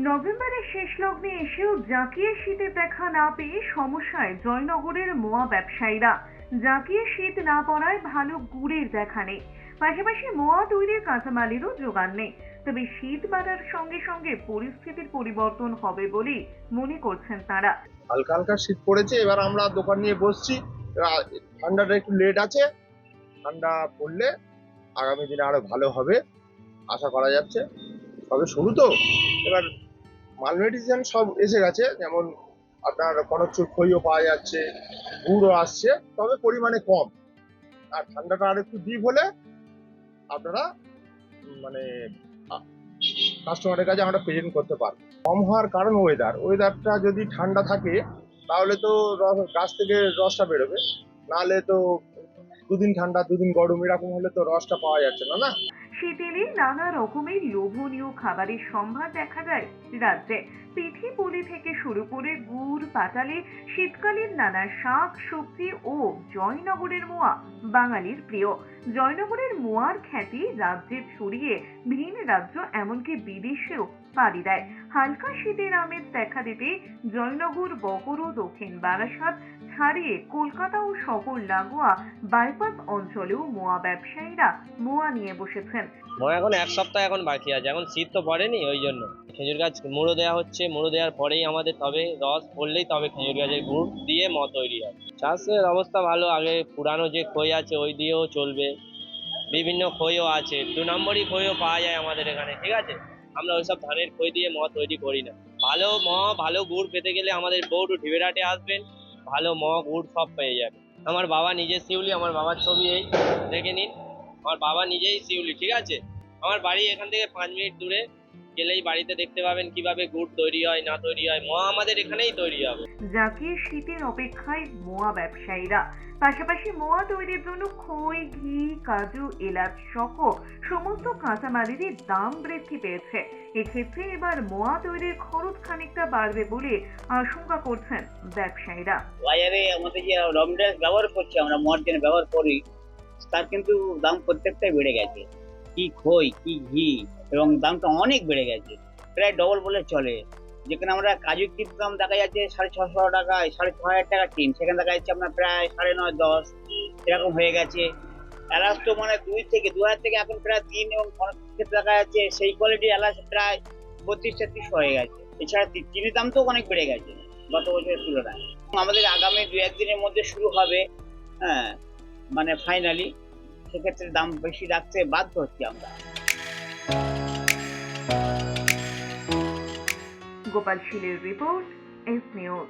নভেম্বরের শেষ লগ্নে এসেও জাঁকিয়ে শীতের দেখা না পেয়ে সমস্যায় জয়নগরের মোয়া ব্যবসায়ীরা। জাঁকিয়ে শীত না পড়ায় ভালো গুড়ের দেখা নেই, পাশাপাশি মোয়া তৈরির কাঁচামালেরও জোগান নেই। তবে শীত বাড়ার সঙ্গে সঙ্গে পরিস্থিতির পরিবর্তন হবে বলেই মনে করছেন তারা। হালকা হালকা শীত পড়েছে, এবার আমরা দোকান নিয়ে বসছি। ঠান্ডাটা একটু লেট আছে, ঠান্ডা পড়লে আগামী দিনে আরো ভালো হবে আশা করা যাচ্ছে। তবে শুরু তো, এবার মাল মেডিসিন সব এসে গেছে, যেমন আপনার কনকচুর খইও পাওয়া যাচ্ছে, গুড়ও আসছে, তবে পরিমাণে কম। আর ঠান্ডাটা আর একটু ডিপ হলে আপনারা মানে কাস্টমারের কাছে আমরা প্রেজেন্ট করতে পারবো। কম হওয়ার কারণ ওয়েদারটা যদি ঠান্ডা থাকে তাহলে তো গাছ থেকে রসটা বেরোবে, নাহলে তো দুদিন ঠান্ডা দুদিন গরম এরকম হলে তো রসটা পাওয়া যাচ্ছে না। শীত এলে নানা রকমের লোভনীয় খাবারের সম্ভার দেখা যায় রাজ্যে। পিঠে পুলি থেকে শুরু করে গুড় পাটালি, শীতকালীন নানা শাক সবজি ও জয়নগরের মোয়া বাঙালির প্রিয়। জয়নগরের মোয়ার খ্যাতি রাজ্যে ছড়িয়ে ভিন রাজ্য এমনকি বিদেশেও পাড়ি দেয়। হালকা শীতের আমেজ দেখা দিতে জয়নগর, বকরো, দক্ষিণ বারাসাত ছাড়িয়ে কলকাতা ও শহর লাগোয়া বাইপাস অঞ্চলেও মোয়া ব্যবসায়ীরা মোয়া নিয়ে বসেছেন। মোয়া এখন এক সপ্তাহ এখন বাকি আছে, এখন শীত তো পড়েনি, ওই জন্য খেজুর গাছ মুড়ো দেওয়া হচ্ছে। মুড়ো দেওয়ার পরেই আমাদের তবে রস পড়লেই তবে খেজুর গাছের গুড় দিয়ে মদ তৈরি হয়। চাষের অবস্থা ভালো, আগে পুরানো যে খই আছে ওই দিয়েও চলবে, বিভিন্ন খইও আছে, 2 নম্বরই খইও পাওয়া যায় আমাদের এখানে, ঠিক আছে। আমরা ওইসব ধানের খই দিয়ে মদ তৈরি করি না। ভালো ভালো গুড় পেতে গেলে আমাদের বৌডু ঢিবেরাটে আসবেন, ভালো গুড় সব পেয়ে যাবে। আমার বাবা নিজের শিউলি, আমার বাবার ছবি এই দেখে নিন, আমার বাবা নিজেই শিউলি, ঠিক আছে। আমার বাড়ি এখান থেকে 5 মিনিট দূরে গেলেই বাড়িতে দেখতে পাবেন কিভাবে গুড় তৈরি হয় না তৈরি হয়। মোয়া আমাদের এখানেই তৈরি হবে। জাঁকিয়ে শীতের অপেক্ষায় মোয়া ব্যবসায়ীরা। পাশাপাশি মোয়া তৈরির জন্য খই, ঘি, কাজু, এলাচ সহ সমস্ত কাঁচামালেরই দাম বৃদ্ধি পেয়েছে। এক্ষেত্রে এবার মোয়া তৈরির খরচ খানিকটা বাড়বে বলে আশঙ্কা করছেন ব্যবসায়ীরা। বাজারে আমাদের যে রমড্যাস ব্যবহার করছি, আমরা মোয়ার জন্য ব্যবহার করি, তার কিন্তু দাম প্রত্যেকটাই বেড়ে গেছে। কি খই কি ঘি, এবং দামটা অনেক বেড়ে গেছে, প্রায় ডবল বলে চলে। যেখানে আমরা কাজু কিনতে দাম দেখা যাচ্ছে 650 টাকায়, 6500 টাকা টিন, সেখানে দেখা যাচ্ছে আপনার প্রায় 9.5-10 এরকম হয়ে গেছে। এলাচ তো মানে 2000 থেকে এখন প্রায় 3, এবং অনেক ক্ষেত্রে দেখা যাচ্ছে সেই কোয়ালিটির এলাচ প্রায় 32-33 হয়ে গেছে। এছাড়া চিনির দাম তো অনেক বেড়ে গেছে গত বছরের তুলনায়। আমাদের আগামী 2-1 দিনের মধ্যে শুরু হবে, হ্যাঁ, মানে ফাইনালি। সেক্ষেত্রে দাম বেশি রাখতে বাধ্য হচ্ছি আমরা। গোপাল শীলের রিপোর্ট, এস নিউজ।